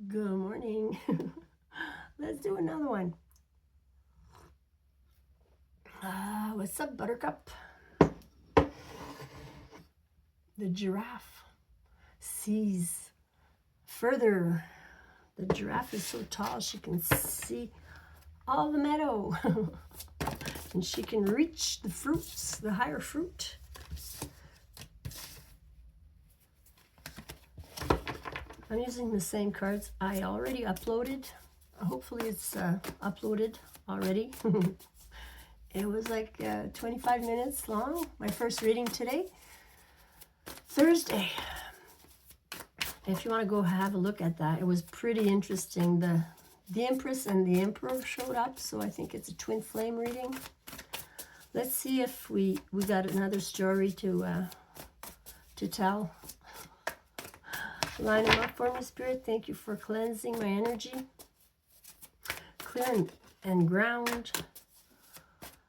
Good morning. Let's do another one. What's up, Buttercup? The giraffe sees further. The giraffe is so tall she can see all the meadow. And she can reach the fruits, the higher fruit. I'm using the same cards I already uploaded. Hopefully it's uploaded already. It was like 25 minutes long, my first reading today, Thursday. If you want to go have a look at that, it was pretty interesting. The Empress and the Emperor showed up, so I think it's a twin flame reading. Let's see if we got another story to tell. Line them up for me, Spirit. Thank you for cleansing my energy. Clear and ground.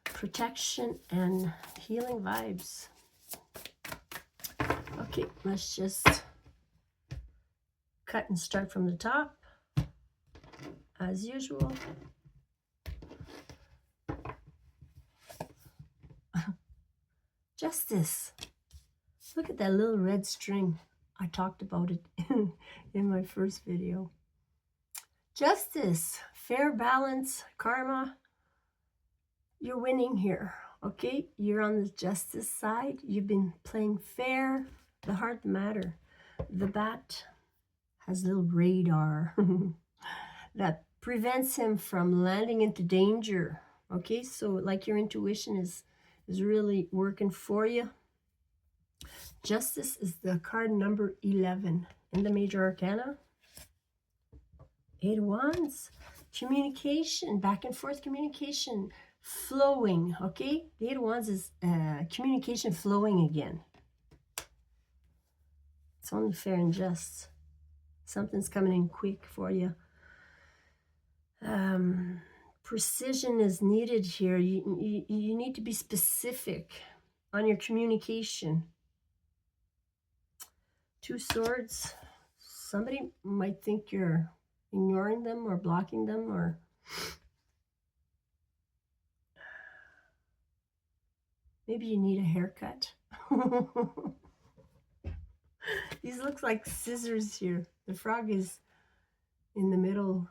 Protection and healing vibes. Okay, let's just cut and start from the top, as usual. Justice. Look at that little red string. I talked about it in my first video. Justice, fair balance, karma. You're winning here, okay? You're on the justice side. You've been playing fair. The heart matter. The bat has a little radar that prevents him from landing into danger, okay? So like your intuition is really working for you. Justice is the card number 11 in the major arcana. 8 of Wands, communication, back and forth communication, flowing, okay? The 8 of Wands is communication flowing again. It's only fair and just. Something's coming in quick for you. Precision is needed here. You need to be specific on your communication. 2 swords. Somebody might think you're ignoring them or blocking them, or maybe you need a haircut. These look like scissors here. The frog is in the middle.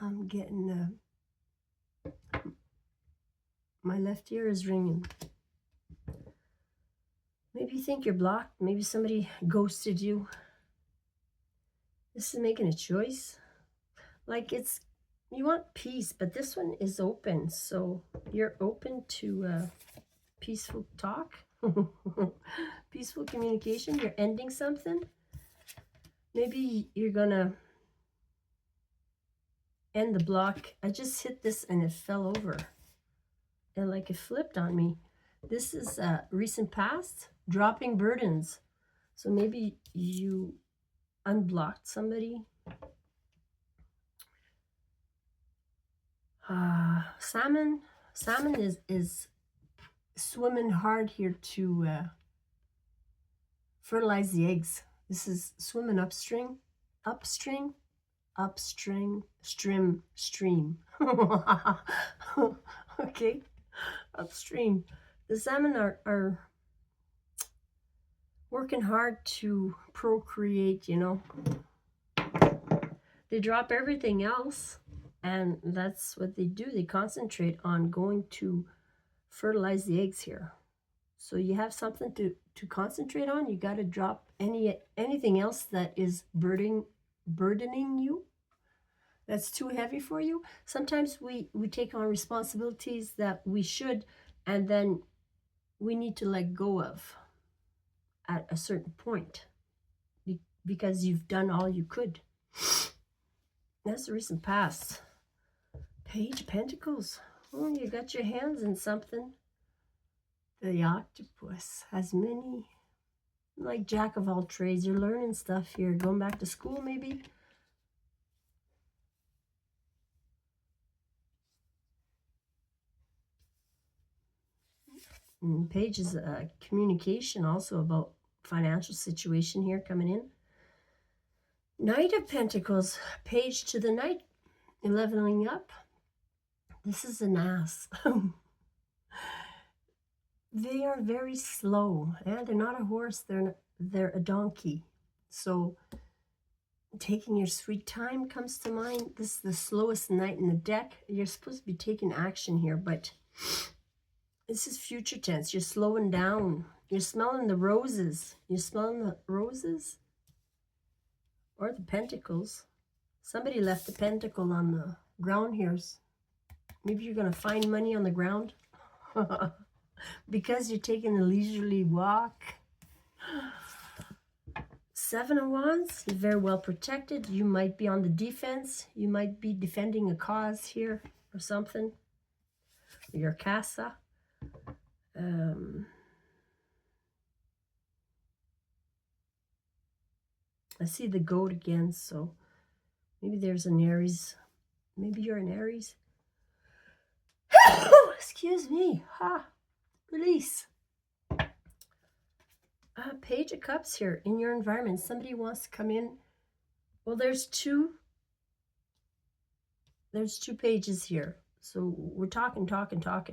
I'm getting my left ear is ringing. Maybe you think you're blocked. Maybe somebody ghosted you. This is making a choice. Like you want peace, but this one is open. So you're open to peaceful talk, peaceful communication. You're ending something. Maybe you're gonna end the block. I just hit this and it fell over. And like it flipped on me. This is recent past, dropping burdens. So maybe you unblocked somebody. Salmon is swimming hard here to fertilize the eggs. This is swimming upstream. Stream. Okay, upstream. The salmon are working hard to procreate, you know. They drop everything else, and that's what they do. They concentrate on going to fertilize the eggs here. So you have something to concentrate on. You got to drop anything else that is burdening you, that's too heavy for you. Sometimes we take on responsibilities that we should, and then we need to let go of at a certain point because you've done all you could. That's the recent past. Page of Pentacles. Oh, you got your hands in something. The octopus has many, like jack of all trades. You're learning stuff here. Going back to school maybe. And page is communication also about financial situation here coming in. Knight of Pentacles, page to the Knight, leveling up. This is an ass. They are very slow. Yeah, they're not a horse, they're a donkey. So taking your sweet time comes to mind. This is the slowest knight in the deck. You're supposed to be taking action here, but this is future tense. You're slowing down. You're smelling the roses. You're smelling the roses or the pentacles. Somebody left the pentacle on the ground here. Maybe you're going to find money on the ground because you're taking a leisurely walk. Seven of Wands, you're very well protected. You might be on the defense. You might be defending a cause here or something. Your casa. I see the goat again, so maybe there's an Aries. Maybe you're an Aries. Excuse me. Ha. Release. Page of Cups here in your environment. Somebody wants to come in. Well, there's two pages here. So we're talking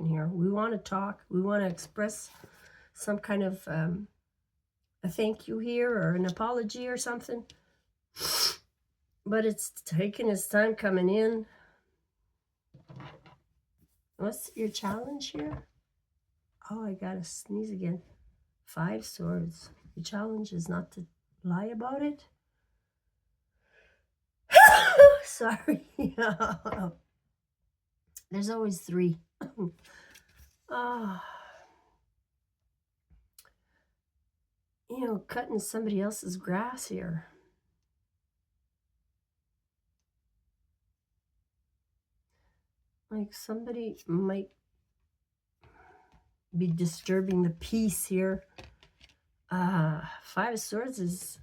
here. We want to talk. We want to express some kind of a thank you here or an apology or something. But it's taking its time coming in. What's your challenge here? Oh, I gotta sneeze again. 5 swords. Your challenge is not to lie about it. Sorry. There's always 3. You know, cutting somebody else's grass here. Like somebody might be disturbing the peace here. 5 of Swords is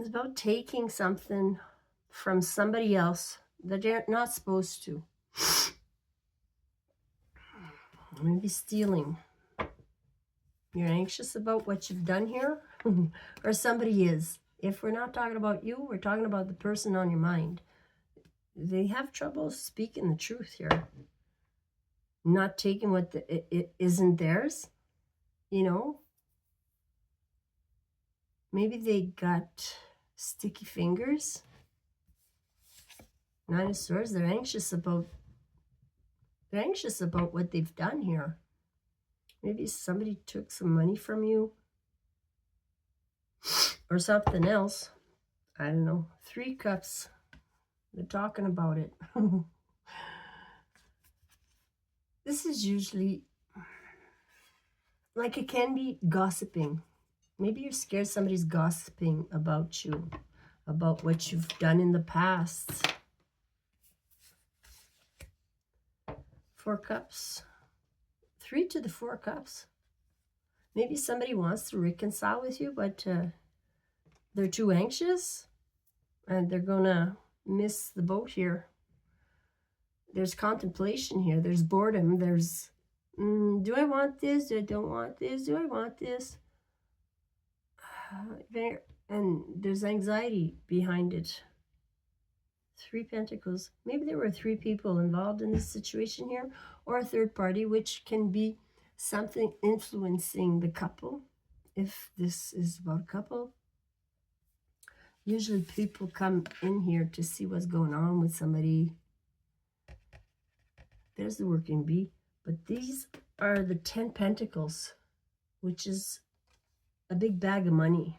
about taking something from somebody else that they're not supposed to. Maybe stealing. You're anxious about what you've done here, or somebody is. If we're not talking about you, we're talking about the person on your mind. They have trouble speaking the truth here. Not taking what it isn't theirs, you know. Maybe they got sticky fingers. 9 of Swords, they're anxious about what they've done here. Maybe somebody took some money from you or something else. I don't know. 3 Cups. They're talking about it. This is usually, like, it can be gossiping. Maybe you're scared somebody's gossiping about you, about what you've done in the past. 4 Cups. 3 to the 4 Cups. Maybe somebody wants to reconcile with you, but they're too anxious and they're gonna miss the boat here. There's contemplation here. There's boredom. There's, do I want this? Do I don't want this? Do I want this? And there's anxiety behind it. 3 Pentacles. Maybe there were 3 people involved in this situation here, or a third party, which can be something influencing the couple. If this is about a couple, usually people come in here to see what's going on with somebody. There's the working bee. But these are the 10 Pentacles, which is a big bag of money.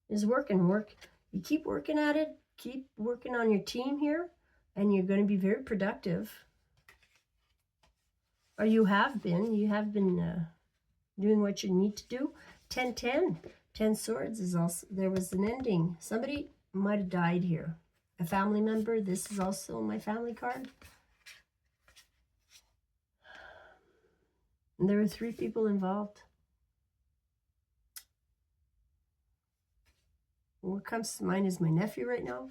Is work and work. You keep working at it. Keep working on your team here, and you're going to be very productive. Or you have been. You have been doing what you need to do. 10-10. 10 Swords is also, there was an ending. Somebody might have died here. A family member. This is also my family card. And there were 3 people involved. What comes to mind is my nephew right now.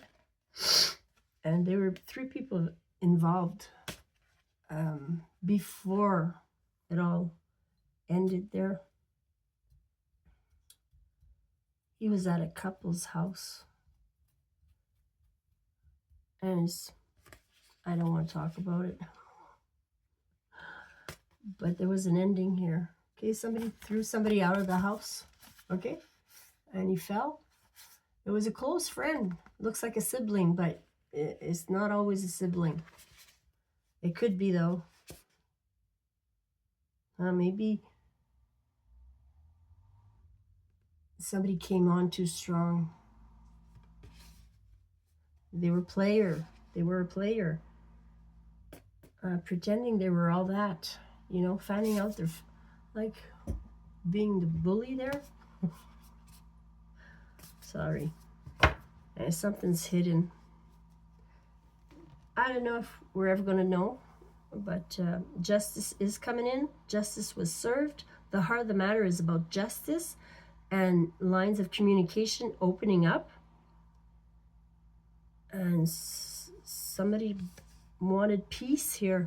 And there were 3 people involved before it all ended there. He was at a couple's house. And I don't want to talk about it. But there was an ending here. Okay, somebody threw somebody out of the house. Okay, and he fell. It was a close friend. Looks like a sibling, but it's not always a sibling. It could be, though. Maybe somebody came on too strong. They were a player. Pretending they were all that. You know, finding out they're like being the bully there. Sorry. And something's hidden. I don't know if we're ever going to know, but justice is coming in. Justice was served. The heart of the matter is about justice and lines of communication opening up. And somebody wanted peace here.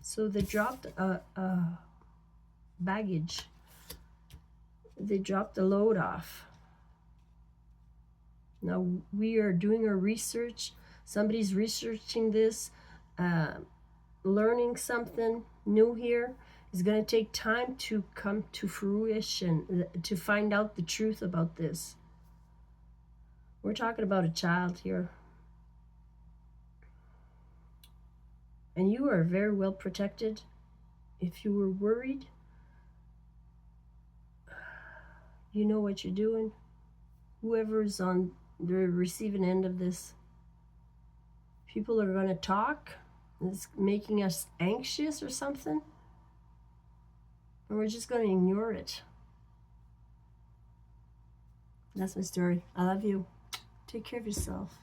So they dropped a baggage. They dropped the load off. Now we are doing our research. Somebody's researching this, learning something new here. It's going to take time to come to fruition, to find out the truth about this. We're talking about a child here. And you are very well protected. If you were worried, you know what you're doing. Whoever's on the receiving end of this, people are going to talk. It's making us anxious or something. And we're just going to ignore it. That's my story. I love you. Take care of yourself.